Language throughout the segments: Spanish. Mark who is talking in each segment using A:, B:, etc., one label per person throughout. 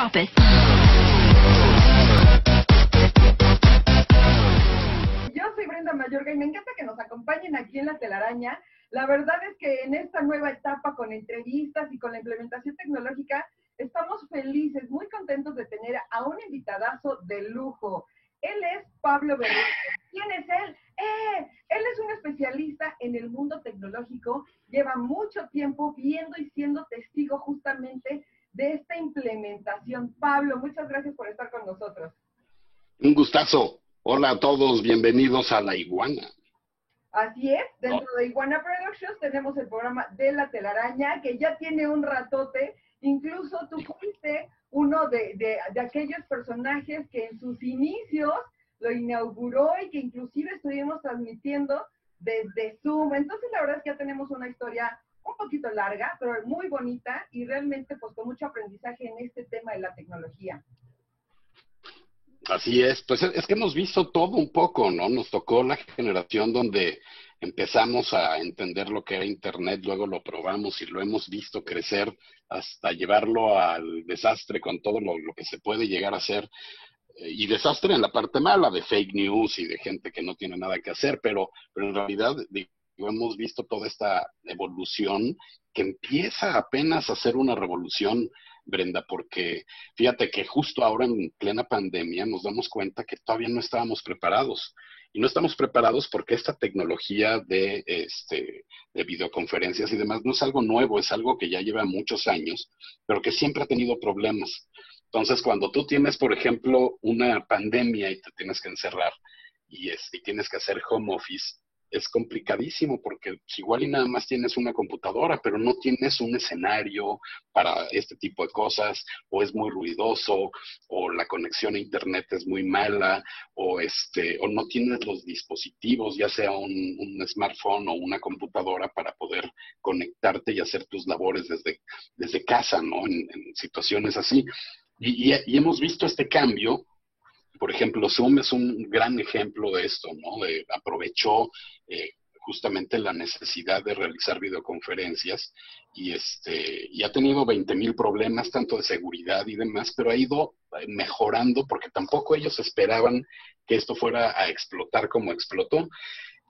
A: Drop it.
B: Yo soy Brenda Mayorga y me encanta que nos acompañen aquí en La Telaraña. La verdad es que en esta nueva etapa con entrevistas y con la implementación tecnológica estamos felices, muy contentos de tener a un invitadazo de lujo. Él es Pablo Berrueto. ¿Quién es él? Él es un especialista en el mundo tecnológico, lleva mucho tiempo viendo y siendo testigo justamente de esta implementación. Pablo, muchas gracias por estar con nosotros.
C: Un gustazo. Hola a todos, bienvenidos a La Iguana.
B: Así es, dentro de Iguana Productions tenemos el programa de La Telaraña, que ya tiene un ratote. Incluso tú fuiste uno de aquellos personajes que en sus inicios lo inauguró y que inclusive estuvimos transmitiendo desde Zoom. Entonces la verdad es que ya tenemos una historia un poquito larga, pero muy bonita y realmente pues con mucho aprendizaje en este tema de la tecnología.
C: Así es, pues es que hemos visto todo un poco, ¿no? Nos tocó la generación donde empezamos a entender lo que era Internet, luego lo probamos y lo hemos visto crecer hasta llevarlo al desastre con todo lo que se puede llegar a hacer. Y desastre en la parte mala de fake news y de gente que no tiene nada que hacer, pero en realidad hemos visto toda esta evolución que empieza apenas a ser una revolución, Brenda, porque fíjate que justo ahora en plena pandemia nos damos cuenta que todavía no estábamos preparados. Y no estamos preparados porque esta tecnología de videoconferencias y demás no es algo nuevo, es algo que ya lleva muchos años, pero que siempre ha tenido problemas. Entonces, cuando tú tienes, por ejemplo, una pandemia y te tienes que encerrar y tienes que hacer home office, es complicadísimo porque igual y nada más tienes una computadora, pero no tienes un escenario para este tipo de cosas, o es muy ruidoso, o la conexión a internet es muy mala, o no tienes los dispositivos, ya sea un smartphone o una computadora para poder conectarte y hacer tus labores desde casa, ¿no? En situaciones así. Y hemos visto este cambio. Por ejemplo, Zoom es un gran ejemplo de esto, ¿no? Aprovechó justamente la necesidad de realizar videoconferencias y ha tenido 20,000 problemas, tanto de seguridad y demás, pero ha ido mejorando porque tampoco ellos esperaban que esto fuera a explotar como explotó.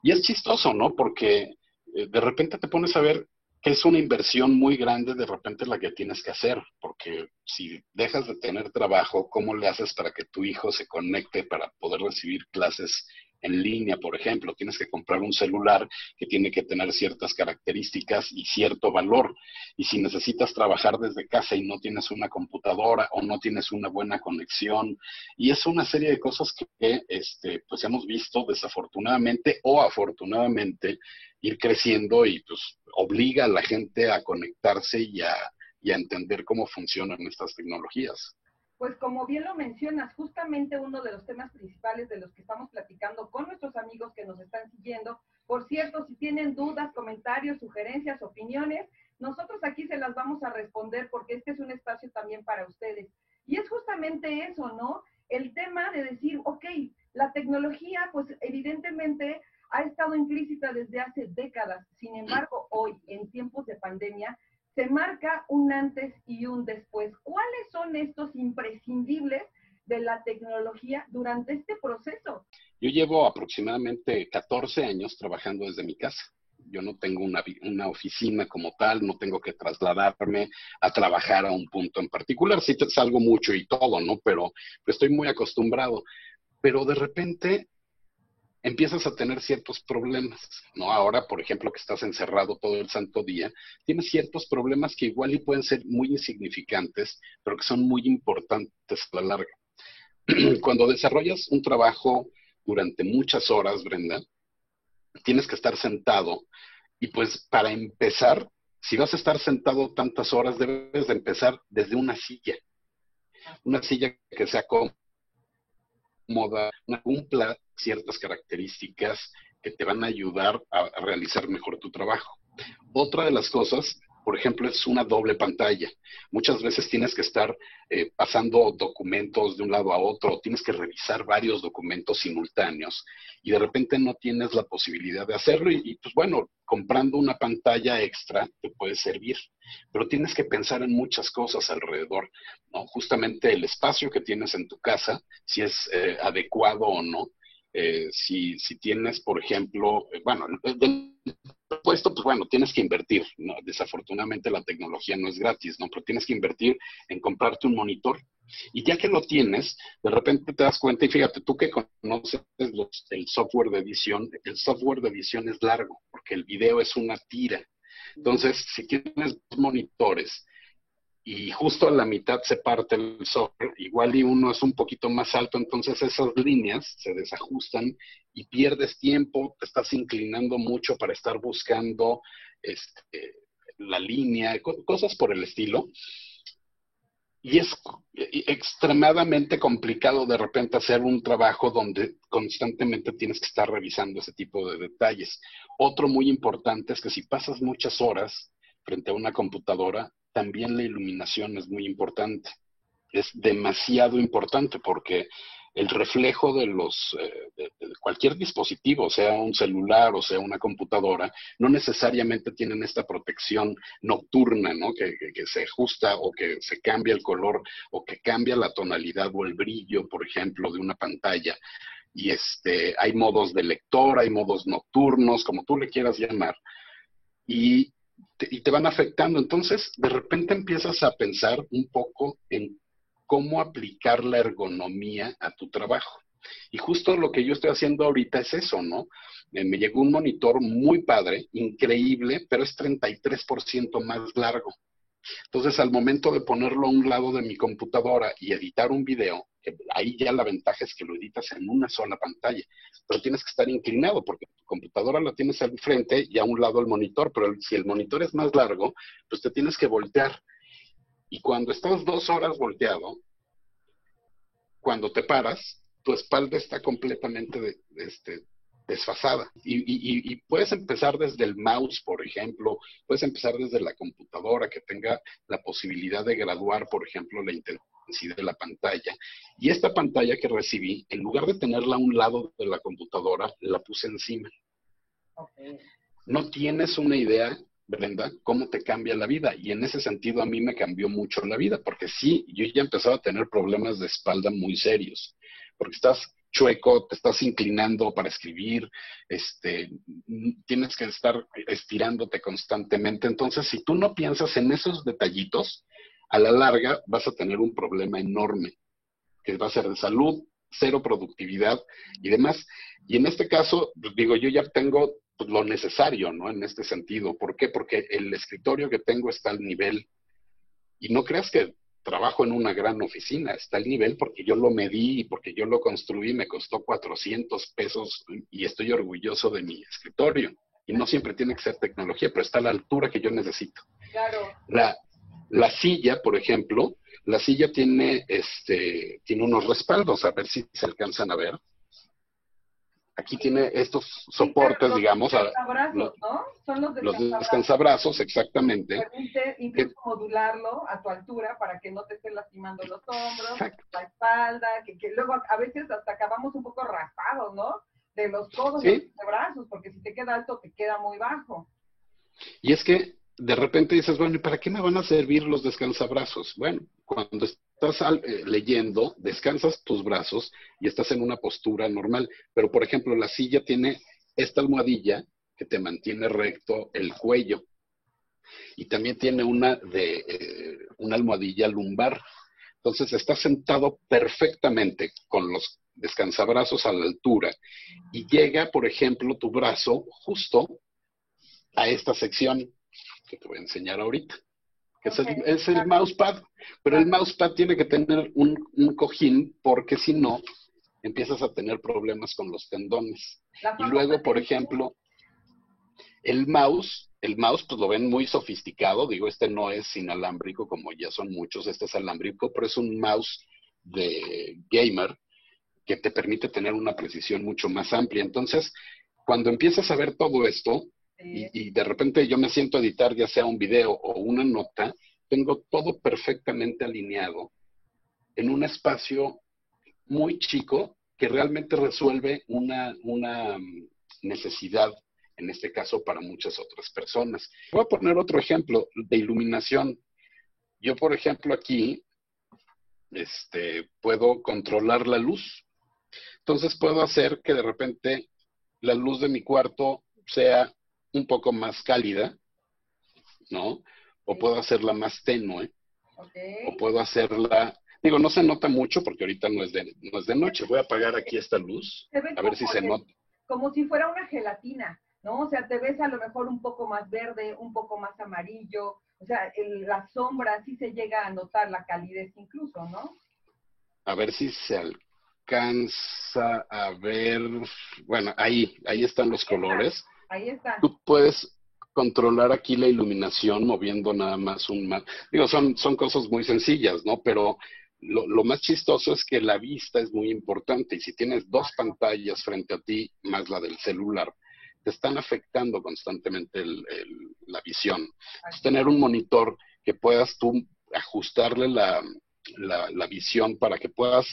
C: Y es chistoso, ¿no? Porque de repente te pones a ver que es una inversión muy grande de repente la que tienes que hacer, porque si dejas de tener trabajo, ¿cómo le haces para que tu hijo se conecte para poder recibir clases en línea, por ejemplo? Tienes que comprar un celular que tiene que tener ciertas características y cierto valor. Y si necesitas trabajar desde casa y no tienes una computadora o no tienes una buena conexión, y es una serie de cosas que pues hemos visto desafortunadamente o afortunadamente ir creciendo y pues obliga a la gente a conectarse y a entender cómo funcionan estas tecnologías.
B: Pues como bien lo mencionas, justamente uno de los temas principales de los que estamos platicando con nuestros amigos que nos están siguiendo. Por cierto, si tienen dudas, comentarios, sugerencias, opiniones, nosotros aquí se las vamos a responder porque este es un espacio también para ustedes. Y es justamente eso, ¿no? El tema de decir, ok, la tecnología, pues evidentemente ha estado implícita desde hace décadas. Sin embargo, hoy, en tiempos de pandemia, se marca un antes y un después. ¿Cuáles son estos imprescindibles de la tecnología durante este proceso?
C: Yo llevo aproximadamente 14 años trabajando desde mi casa. Yo no tengo una oficina como tal, no tengo que trasladarme a trabajar a un punto en particular. Sí salgo mucho y todo, ¿no? Pero estoy muy acostumbrado. Pero de repente empiezas a tener ciertos problemas, ¿no? Ahora, por ejemplo, que estás encerrado todo el santo día, tienes ciertos problemas que igual y pueden ser muy insignificantes, pero que son muy importantes a la larga. Cuando desarrollas un trabajo durante muchas horas, Brenda, tienes que estar sentado y pues para empezar, si vas a estar sentado tantas horas, debes de empezar desde una silla que sea cómoda, cumpla ciertas características que te van a ayudar a realizar mejor tu trabajo. Otra de las cosas por ejemplo, es una doble pantalla. Muchas veces tienes que estar pasando documentos de un lado a otro, tienes que revisar varios documentos simultáneos y de repente no tienes la posibilidad de hacerlo pues bueno, comprando una pantalla extra te puede servir, pero tienes que pensar en muchas cosas alrededor, ¿no? Justamente el espacio que tienes en tu casa, si es adecuado o no. Si tienes, por ejemplo, bueno, del puesto, pues bueno, tienes que invertir, ¿no? Desafortunadamente la tecnología no es gratis, ¿no? Pero tienes que invertir en comprarte un monitor. Y ya que lo tienes, de repente te das cuenta, y fíjate, tú que conoces el software de edición, el software de edición es largo, porque el video es una tira. Entonces, si tienes dos monitores y justo a la mitad se parte el software, igual y uno es un poquito más alto, entonces esas líneas se desajustan y pierdes tiempo, te estás inclinando mucho para estar buscando la línea, cosas por el estilo. Y es extremadamente complicado de repente hacer un trabajo donde constantemente tienes que estar revisando ese tipo de detalles. Otro muy importante es que si pasas muchas horas frente a una computadora, también la iluminación es muy importante. Es demasiado importante porque el reflejo de cualquier dispositivo, sea un celular o sea una computadora, no necesariamente tienen esta protección nocturna, ¿no? Que se ajusta o que se cambia el color o que cambia la tonalidad o el brillo, por ejemplo, de una pantalla. Y hay modos de lector, hay modos nocturnos, como tú le quieras llamar, y te van afectando. Entonces, de repente empiezas a pensar un poco en cómo aplicar la ergonomía a tu trabajo. Y justo lo que yo estoy haciendo ahorita es eso, ¿no? Me llegó un monitor muy padre, increíble, pero es 33% más largo. Entonces, al momento de ponerlo a un lado de mi computadora y editar un video, ahí ya la ventaja es que lo editas en una sola pantalla, pero tienes que estar inclinado porque tu computadora la tienes al frente y a un lado el monitor, pero si el monitor es más largo, pues te tienes que voltear. Y cuando estás 2 horas volteado, cuando te paras, tu espalda está completamente desfasada. Y puedes empezar desde el mouse, por ejemplo, puedes empezar desde la computadora que tenga la posibilidad de graduar, por ejemplo, la intensidad de la pantalla. Y esta pantalla que recibí, en lugar de tenerla a un lado de la computadora, la puse encima.
B: Okay.
C: No tienes una idea, Brenda, cómo te cambia la vida. Y en ese sentido a mí me cambió mucho la vida, porque sí, yo ya empezaba a tener problemas de espalda muy serios, porque estás chueco, te estás inclinando para escribir, tienes que estar estirándote constantemente. Entonces, si tú no piensas en esos detallitos, a la larga vas a tener un problema enorme, que va a ser de salud, cero productividad y demás. Y en este caso, pues, digo, yo ya tengo pues, lo necesario, ¿no? En este sentido. ¿Por qué? Porque el escritorio que tengo está al nivel. Y no creas que trabajo en una gran oficina, está al nivel porque yo lo medí y porque yo lo construí, me costó 400 pesos y estoy orgulloso de mi escritorio. Y no siempre tiene que ser tecnología, pero está a la altura que yo necesito.
B: Claro.
C: La silla, por ejemplo, la silla tiene unos respaldos, a ver si se alcanzan a ver. Aquí tiene estos soportes,
B: los
C: digamos.
B: Descansabrazos, ¿no? Son los
C: Los
B: descansabrazos.
C: descansabrazos, exactamente.
B: Permite incluso modularlo a tu altura para que no te estén lastimando los hombros,
C: Exacto.
B: la espalda, que luego a veces hasta acabamos un poco raspados, ¿no? De los codos,
C: ¿Sí?
B: de brazos, porque si te queda alto, te queda muy bajo.
C: Y es que de repente dices, bueno, ¿y para qué me van a servir los descansabrazos? Bueno, cuando estás leyendo, descansas tus brazos y estás en una postura normal. Pero, por ejemplo, la silla tiene esta almohadilla que te mantiene recto el cuello. Y también tiene una almohadilla lumbar. Entonces, estás sentado perfectamente con los descansabrazos a la altura y llega, por ejemplo, tu brazo justo a esta sección que te voy a enseñar ahorita, que es el mousepad, pero el mousepad tiene que tener un cojín porque si no, empiezas a tener problemas con los tendones. Y luego, por ejemplo, el mouse, pues lo ven muy sofisticado, digo, este no es inalámbrico como ya son muchos, este es alámbrico, pero es un mouse de gamer que te permite tener una precisión mucho más amplia. Entonces, cuando empiezas a ver todo esto,
B: Sí.
C: Y de repente yo me siento a editar ya sea un video o una nota, tengo todo perfectamente alineado en un espacio muy chico que realmente resuelve una necesidad, en este caso para muchas otras personas. Voy a poner otro ejemplo de iluminación. Yo, por ejemplo, aquí puedo controlar la luz. Entonces puedo hacer que de repente la luz de mi cuarto sea un poco más cálida, ¿no? O
B: Sí.
C: puedo hacerla más tenue,
B: Ok.
C: o puedo hacerla, digo, no se nota mucho porque ahorita no es de noche. Voy a apagar aquí esta luz,
B: Se ve
C: a ver si se nota.
B: como si fuera una gelatina, ¿no? O sea, te ves a lo mejor un poco más verde, un poco más amarillo, o sea, la sombra sí se llega a notar la calidez incluso, ¿no?
C: A ver si se alcanza a ver. Bueno, ahí están los colores.
B: Ahí está.
C: Tú puedes controlar aquí la iluminación moviendo nada más digo, son cosas muy sencillas, ¿no? Pero lo más chistoso es que la vista es muy importante y si tienes dos pantallas frente a ti, más la del celular, te están afectando constantemente la visión. Entonces, tener un monitor que puedas tú ajustarle la visión para que puedas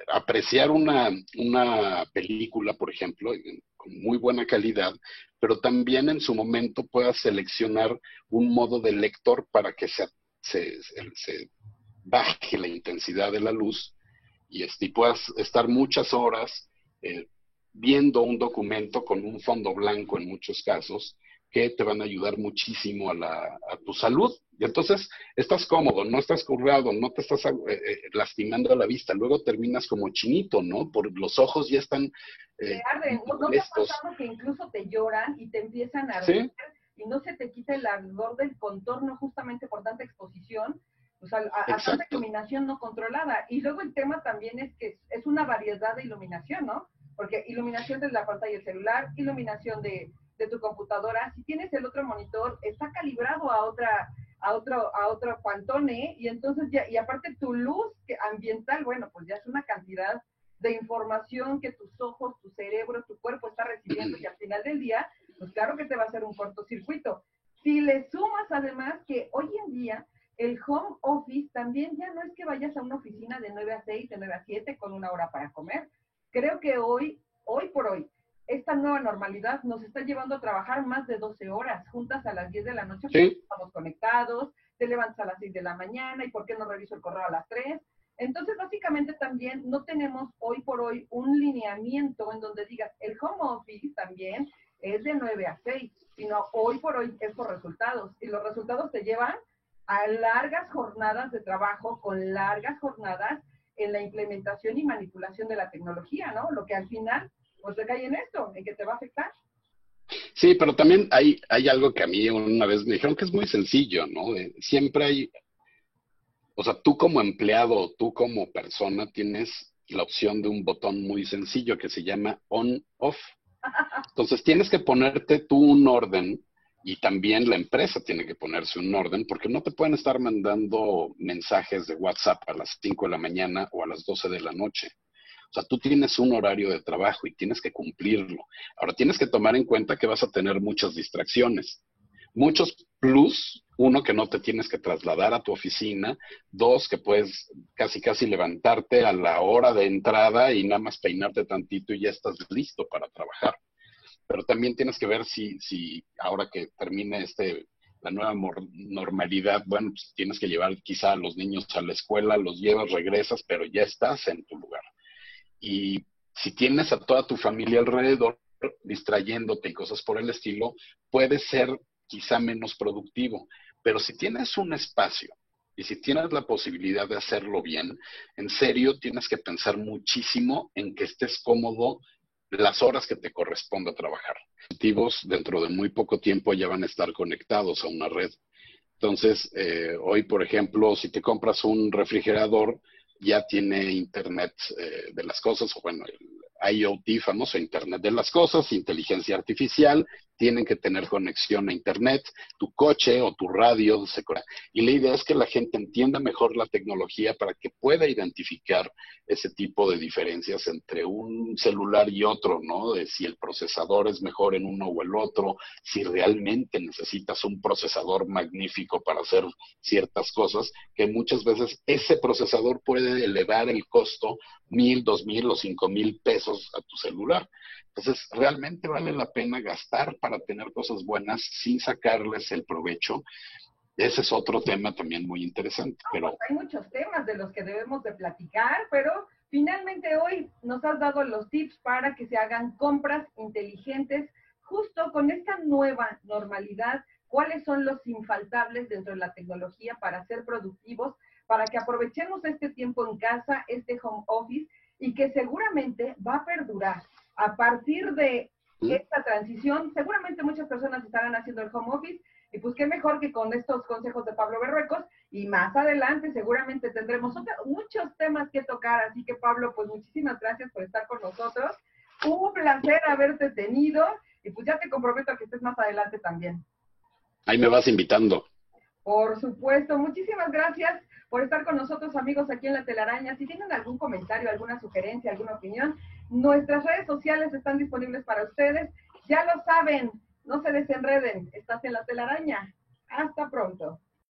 C: apreciar una película, por ejemplo, con muy buena calidad, pero también en su momento puedas seleccionar un modo de lector para que se baje la intensidad de la luz y puedas estar muchas horas viendo un documento con un fondo blanco en muchos casos que te van a ayudar muchísimo a tu salud. Y entonces estás cómodo, no estás curvado, no te estás lastimando la vista. Luego terminas como chinito, ¿no? Por los ojos ya están
B: Te arden. ¿No te ha
C: molestos.
B: pasado que incluso te lloran y te empiezan a arder
C: Sí,
B: y no se te quita el ardor del contorno justamente por tanta exposición? O sea, a tanta
C: exacto.
B: iluminación no controlada. Y luego el tema también es que es una variedad de iluminación, ¿no? Porque iluminación de la pantalla del celular, iluminación de tu computadora. Si tienes el otro monitor, está calibrado a otro pantone, y entonces ya, y aparte tu luz ambiental, bueno, pues ya es una cantidad de información que tus ojos, tu cerebro, tu cuerpo está recibiendo, y al final del día, pues claro que te va a hacer un cortocircuito. Si le sumas además que hoy en día el home office también ya no es que vayas a una oficina de 9 a 6, de 9 a 7 con una hora para comer. Creo que hoy por hoy, esta nueva normalidad nos está llevando a trabajar más de 12 horas juntas a las 10 de la noche porque
C: Sí,
B: estamos conectados, te levantas a las 6 de la mañana y por qué no reviso el correo a las 3. Entonces, básicamente también no tenemos hoy por hoy un lineamiento en donde digas, el home office también es de 9 a 6, sino hoy por hoy es por resultados. Y los resultados te llevan a largas jornadas de trabajo, con largas jornadas en la implementación y manipulación de la tecnología, ¿no? Lo que al final, pues recae en esto, en que te va a afectar.
C: sí, pero también hay algo que a mí una vez me dijeron que es muy sencillo, ¿no? Siempre hay, o sea, tú como empleado, tú como persona tienes la opción de un botón muy sencillo que se llama on-off. Entonces tienes que ponerte tú un orden y también la empresa tiene que ponerse un orden porque no te pueden estar mandando mensajes de WhatsApp a las 5 de la mañana o a las 12 de la noche. O sea, tú tienes un horario de trabajo y tienes que cumplirlo. Ahora, tienes que tomar en cuenta que vas a tener muchas distracciones. Muchos plus, uno, que no te tienes que trasladar a tu oficina, dos, que puedes casi casi levantarte a la hora de entrada y nada más peinarte tantito y ya estás listo para trabajar. Pero también tienes que ver si ahora que termine la nueva normalidad, bueno, pues tienes que llevar quizá a los niños a la escuela, los llevas, regresas, pero ya estás en tu lugar. Y si tienes a toda tu familia alrededor distrayéndote y cosas por el estilo, puede ser quizá menos productivo. Pero si tienes un espacio y si tienes la posibilidad de hacerlo bien, en serio tienes que pensar muchísimo en que estés cómodo las horas que te corresponda trabajar. Los dispositivos dentro de muy poco tiempo ya van a estar conectados a una red. Entonces, hoy, por ejemplo, si te compras un refrigerador, ya tiene Internet de las cosas, o bueno, IoT, famoso Internet de las Cosas, inteligencia artificial, tienen que tener conexión a Internet, tu coche o tu radio, y la idea es que la gente entienda mejor la tecnología para que pueda identificar ese tipo de diferencias entre un celular y otro, ¿no? De si el procesador es mejor en uno o el otro, si realmente necesitas un procesador magnífico para hacer ciertas cosas, que muchas veces ese procesador puede elevar el costo 1,000, 2,000 o 5,000 pesos a tu celular. Entonces, realmente vale la pena gastar para tener cosas buenas sin sacarles el provecho. Ese es otro tema también muy interesante. Pero
B: hay muchos temas de los que debemos de platicar, pero finalmente hoy nos has dado los tips para que se hagan compras inteligentes justo con esta nueva normalidad. ¿Cuáles son los infaltables dentro de la tecnología para ser productivos, para que aprovechemos este tiempo en casa, este home office, y que seguramente va a perdurar? A partir de esta transición, seguramente muchas personas estarán haciendo el home office, y pues qué mejor que con estos consejos de Pablo Berruecos, y más adelante seguramente tendremos muchos temas que tocar, así que Pablo, pues muchísimas gracias por estar con nosotros, un placer haberte tenido, y pues ya te comprometo a que estés más adelante también.
C: Ahí me vas invitando.
B: Por supuesto, muchísimas gracias por estar con nosotros, amigos, aquí en La Telaraña. Si tienen algún comentario, alguna sugerencia, alguna opinión, nuestras redes sociales están disponibles para ustedes. Ya lo saben, no se desenreden, estás en La Telaraña. Hasta pronto.